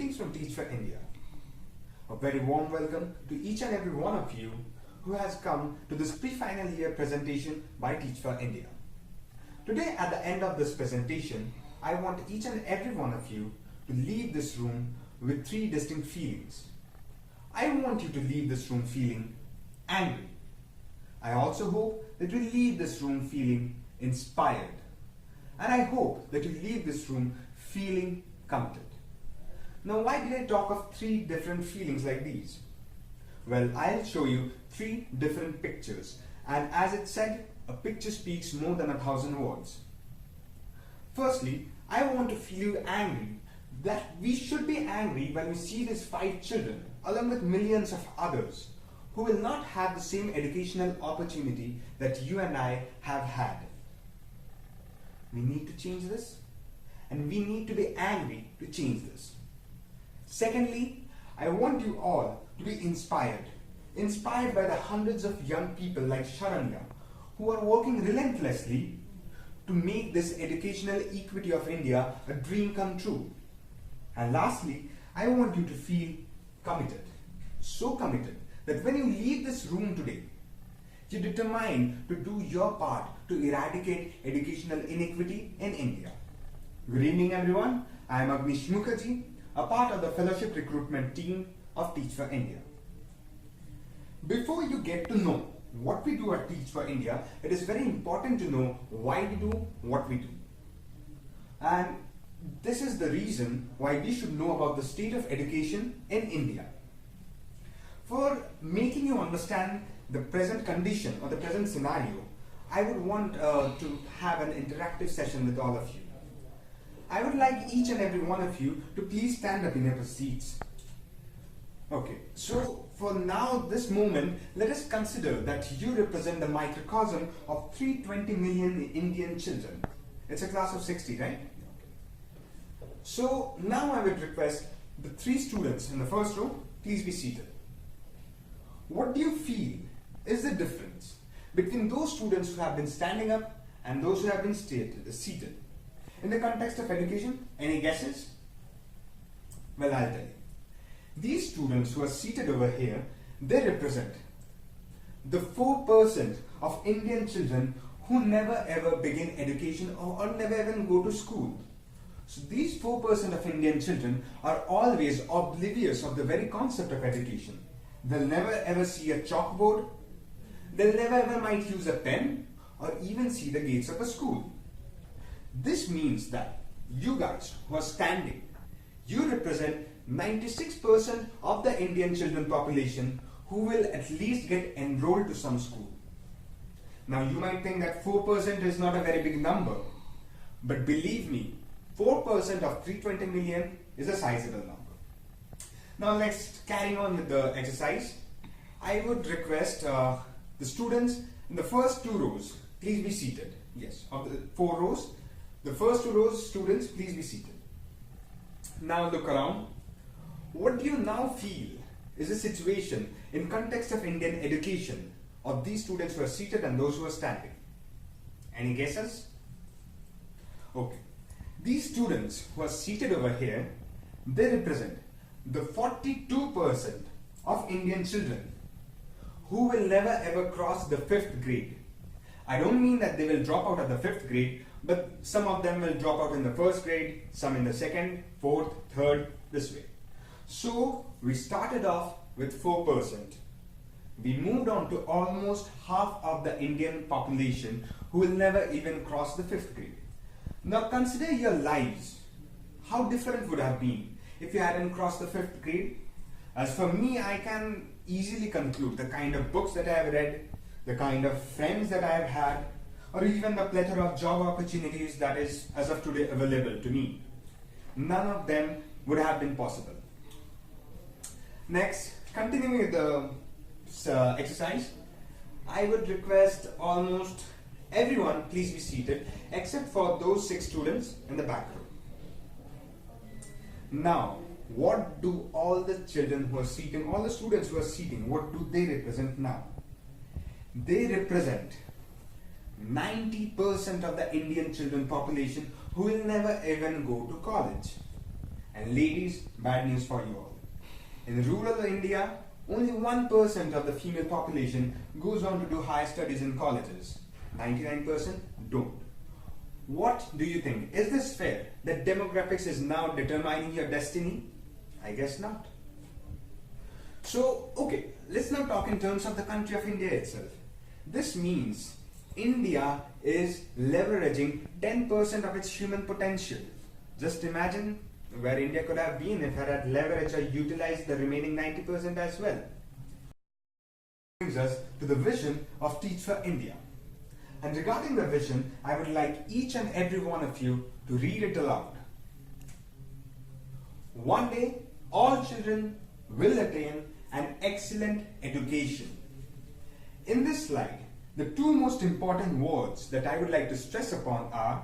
Greetings from Teach for India. A very warm welcome to each and every one of you who has come to this pre-final year presentation by Teach for India. Today at the end of this presentation, I want each and every one of you to leave this room with three distinct feelings. I want you to leave this room feeling angry. I also hope that you leave this room feeling inspired. And I hope that you leave this room feeling committed. Now, why did I talk of three different feelings like these? Well, I'll show you three different pictures, and as it said, a picture speaks more than 1,000 words. Firstly, I want to feel you angry, that we should be angry when we see these 5 children along with millions of others who will not have the same educational opportunity that you and I have had. We need to change this, and we need to be angry to change this. Secondly, I want you all to be inspired by the hundreds of young people like Sharanya who are working relentlessly to make this educational equity of India a dream come true. And lastly, I want you to feel committed, so committed that when you leave this room today, you're determined to do your part to eradicate educational inequity in India. Good evening everyone, I am Agnish Mukherjee, a part of the fellowship recruitment team of Teach for India. Before you get to know what we do at Teach for India, it is very important to know why we do what we do. And this is the reason why we should know about the state of education in India. For making you understand the present condition or the present scenario, I would want to have an interactive session with all of you. I would like each and every one of you to please stand up in your seats. Okay, so for now, this moment, let us consider that you represent the microcosm of 320 million Indian children. It's a class of 60, right? So now I would request the 3 students in the first row, please be seated. What do you feel is the difference between those students who have been standing up and those who have been seated? In the context of education, any guesses? Well, I'll tell you. These students who are seated over here, they represent the 4% of Indian children who never ever begin education or never even go to school. So these 4% of Indian children are always oblivious of the very concept of education. They'll never ever see a chalkboard, they'll never ever might use a pen or even see the gates of a school. This means that you guys who are standing, you represent 96% of the Indian children population who will at least get enrolled to some school. Now you might think that 4% is not a very big number, but believe me, 4% of 320 million is a sizable number. Now let's carry on with the exercise. I would request the students in the first 2 rows, please be seated. Yes, of the 4 rows, the first 2 rows, students, please be seated. Now look around. What do you now feel is the situation in context of Indian education of these students who are seated and those who are standing? Any guesses? Okay. These students who are seated over here, they represent the 42% of Indian children who will never ever cross the 5th grade. I don't mean that they will drop out of the 5th grade, but some of them will drop out in the 1st grade, some in the 2nd, 4th, 3rd, this way. So we started off with 4%. We moved on to almost half of the Indian population who will never even cross the 5th grade. Now consider your lives. How different would have been if you hadn't crossed the 5th grade? As for me, I can easily conclude the kind of books that I have read, the kind of friends that I have had, or even the plethora of job opportunities that is as of today available to me. None of them would have been possible. Next, continuing with the exercise, I would request almost everyone please be seated except for those 6 students in the back row. Now, what do all the children who are seating, all the students who are seating, what do they represent now? They represent 90% of the Indian children population who will never even go to college. And ladies, bad news for you all. In rural India, only 1% of the female population goes on to do higher studies in colleges. 99% don't. What do you think? Is this fair that demographics is now determining your destiny? I guess not. So, okay, let's now talk in terms of the country of India itself. This means India is leveraging 10% of its human potential. Just imagine where India could have been if it had leveraged or utilized the remaining 90% as well. Brings us to the vision of Teach for India. And regarding the vision, I would like each and every one of you to read it aloud. One day, all children will attain an excellent education. In this slide, the two most important words that I would like to stress upon are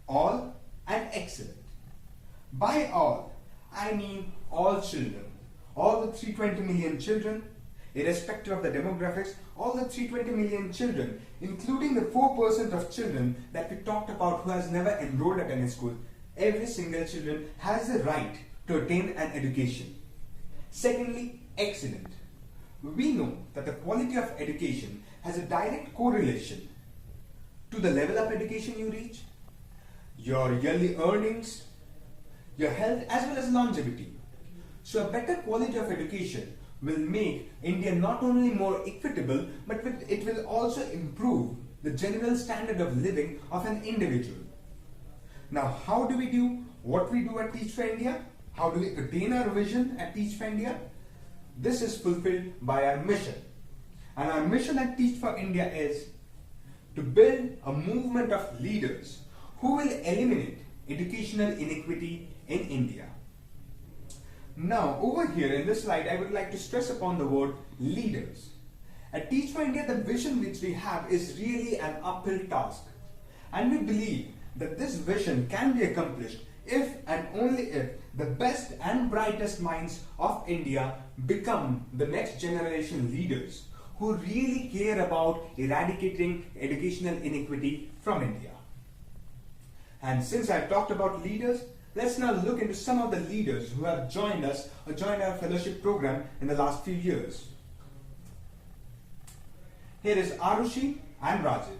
all and excellent. By all, I mean all children, all the 320 million children, irrespective of the demographics, all the 320 million children, including the 4% of children that we talked about who has never enrolled at any school, every single children has the right to attain an education. Secondly, excellent. We know that the quality of education has a direct correlation to the level of education you reach, your yearly earnings, your health as well as longevity. So a better quality of education will make India not only more equitable, but it will also improve the general standard of living of an individual. Now, how do we do what we do at Teach for India? How do we attain our vision at Teach for India? This is fulfilled by our mission. And our mission at Teach for India is to build a movement of leaders who will eliminate educational inequity in India. Now, over here in this slide, I would like to stress upon the word leaders. At Teach for India, the vision which we have is really an uphill task. And we believe that this vision can be accomplished if and only if the best and brightest minds of India become the next generation leaders who really care about eradicating educational inequity from India. And since I've talked about leaders, let's now look into some of the leaders who have joined us or joined our fellowship program in the last few years. Here is Arushi and Rajiv.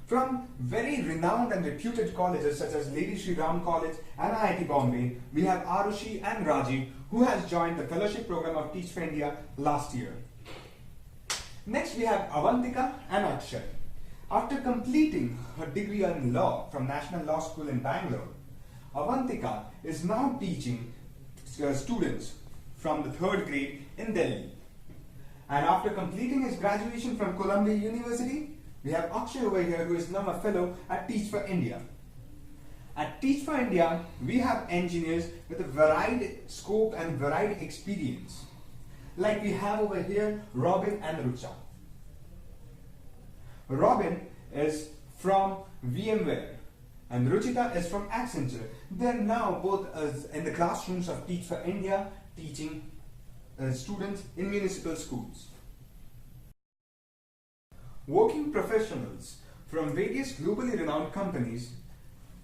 From very renowned and reputed colleges such as Lady Shri Ram College and IIT Bombay, we have Arushi and Rajiv who has joined the fellowship program of Teach for India last year. Next we have Avantika and Akshay. After completing her degree in law from National Law School in Bangalore, Avantika is now teaching students from the 3rd grade in Delhi. And after completing his graduation from Columbia University, we have Akshay over here who is now a fellow at Teach for India. At Teach for India, we have engineers with a varied scope and varied experience. Like we have over here Robin and Rucha. Robin is from VMware and Ruchita is from Accenture. They're now both in the classrooms of Teach for India teaching students in municipal schools. Working professionals from various globally renowned companies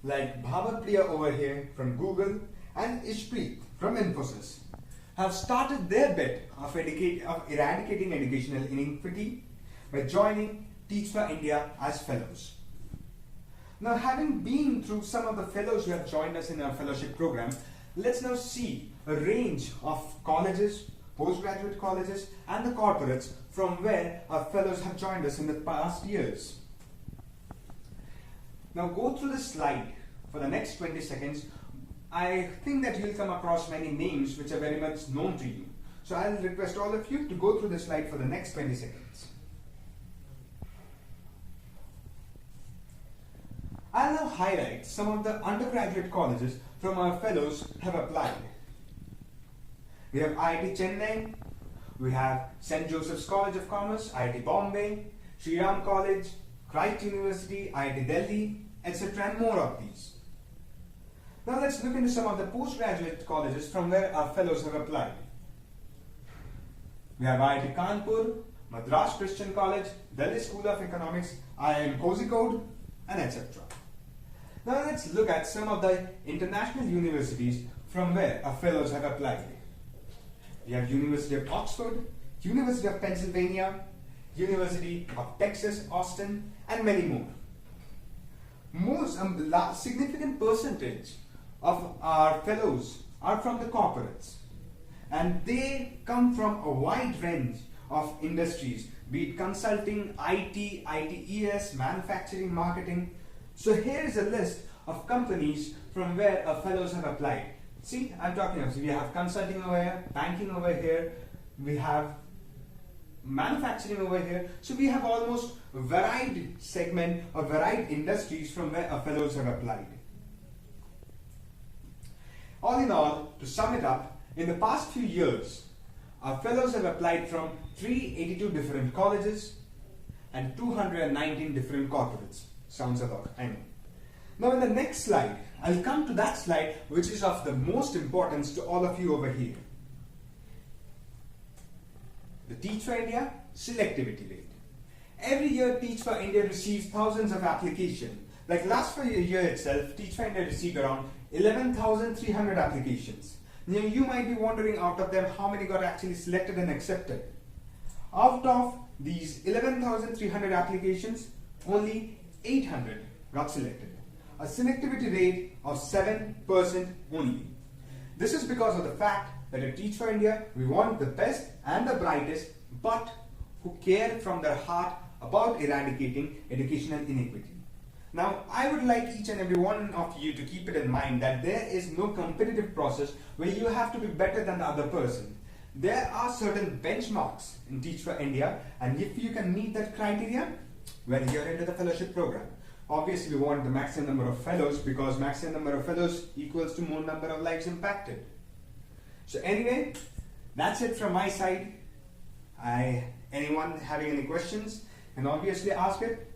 like Bhavatpriya over here from Google and Ishpreet from Infosys have started their bit of eradicating educational inequity by joining Teach for India as fellows. Now, having been through some of the fellows who have joined us in our fellowship program, let's now see a range of colleges, postgraduate colleges and the corporates from where our fellows have joined us in the past years. Now go through the slide for the next 20 seconds. I think that you'll come across many names which are very much known to you. So I'll request all of you to go through the slide for the next 20 seconds. I'll now highlight some of the undergraduate colleges from our fellows have applied. We have IIT Chennai, we have St. Joseph's College of Commerce, IIT Bombay, Shri Ram College, Christ University, IIT Delhi, etc. and more of these. Now let's look into some of the postgraduate colleges from where our fellows have applied. We have IIT Kanpur, Madras Christian College, Delhi School of Economics, IIM Kozhikode, and etc. Now let's look at some of the international universities from where our fellows have applied. We have University of Oxford, University of Pennsylvania, University of Texas, Austin, and many more. Significant percentage of our fellows are from the corporates, and they come from a wide range of industries, be it consulting, IT, ITES, manufacturing, marketing. So here is a list of companies from where our fellows have applied. See, I'm talking about, we have consulting over here, banking over here, we have manufacturing over here. So we have almost a varied segment or varied industries from where our fellows have applied. All in all, to sum it up, in the past few years, our fellows have applied from 382 different colleges and 219 different corporates. Sounds a lot, I know. Now in the next slide, I'll come to that slide which is of the most importance to all of you over here. The Teach for India selectivity rate. Every year Teach for India receives thousands of applications. Like last year itself, Teach for India received around 11,300 applications. Now you might be wondering, out of them how many got actually selected and accepted. Out of these 11,300 applications, only 800 got selected. A selectivity rate of 7% only. This is because of the fact that at Teach for India, we want the best and the brightest, but who care from their heart about eradicating educational inequity. Now, I would like each and every one of you to keep it in mind that there is no competitive process where you have to be better than the other person. There are certain benchmarks in Teach for India, and if you can meet that criteria, well, you're into the fellowship program. Obviously, we want the maximum number of fellows because maximum number of fellows equals to more number of lives impacted. So anyway, that's it from my side. Anyone having any questions can obviously ask it.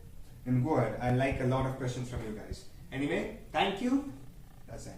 And go ahead. I like a lot of questions from you guys. Anyway, thank you. That's it.